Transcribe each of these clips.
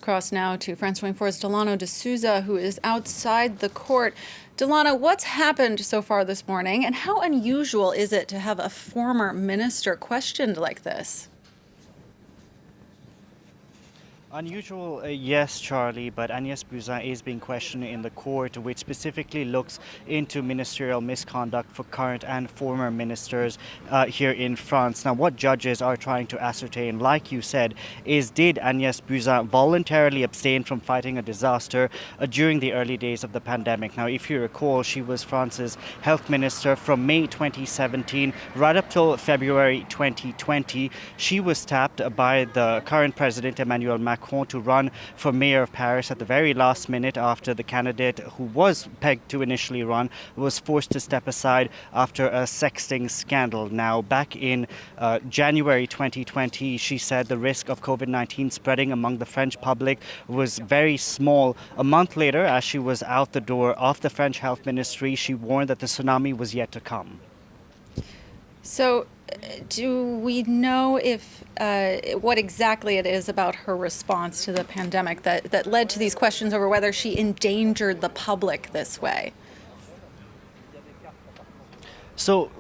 across now to France 24's Delano D'souza, who is outside the court. Delano, what's happened so far this morning, and how unusual is it to have a former minister questioned like this? Unusual, yes, Charlie, but Agnes Buzyn is being questioned in the court, which specifically looks into ministerial misconduct for current and former ministers here in France. Now, what judges are trying to ascertain, like you said, is did Agnes Buzyn voluntarily abstain from fighting a disaster during the early days of the pandemic? Now, if you recall, she was France's health minister from May 2017 right up till February 2020. She was tapped by the current president, Emmanuel Macron, to run for mayor of Paris at the very last minute after the candidate who was pegged to initially run was forced to step aside after a sexting scandal. Now, back in January 2020, she said the risk of COVID-19 spreading among the French public was very small. A month later, as she was out the door of the French Health Ministry, she warned that the tsunami was yet to come. So, do we know if what exactly it is about her response to the pandemic that led to these questions over whether she endangered the public this way? So,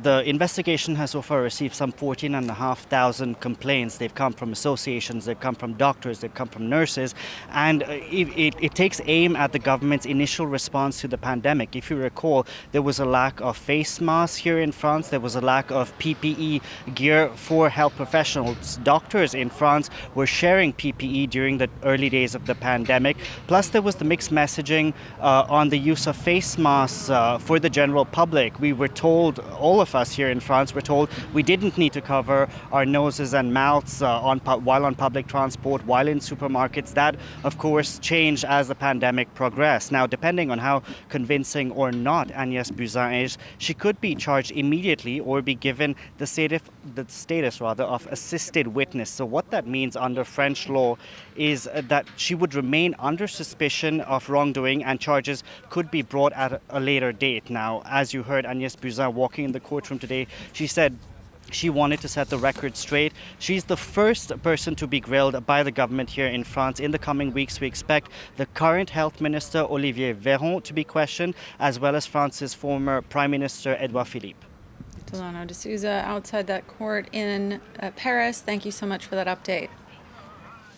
the investigation has so far received some 14,500 complaints. They've come from associations, they've come from doctors, they've come from nurses, and it takes aim at the government's initial response to the pandemic. If you recall, there was a lack of face masks here in France, there was a lack of PPE gear for health professionals. Doctors in France were sharing PPE during the early days of the pandemic. Plus, there was the mixed messaging on the use of face masks for the general public. We were told, all of us here in France were told, we didn't need to cover our noses and mouths while on public transport, while in supermarkets. That, of course, changed as the pandemic progressed. Now, depending on how convincing or not Agnes Buzyn is, she could be charged immediately or be given the status of assisted witness. So what that means under French law is that she would remain under suspicion of wrongdoing and charges could be brought at a later date. Now, as you heard Agnes Buzyn walking in the courtroom today, she said she wanted to set the record straight. She's the first person to be grilled by the government here in France. In the coming weeks, we expect the current health minister, Olivier Véran, to be questioned, as well as France's former Prime Minister, Edouard Philippe. Delano D'souza outside that court in Paris. Thank you so much for that update.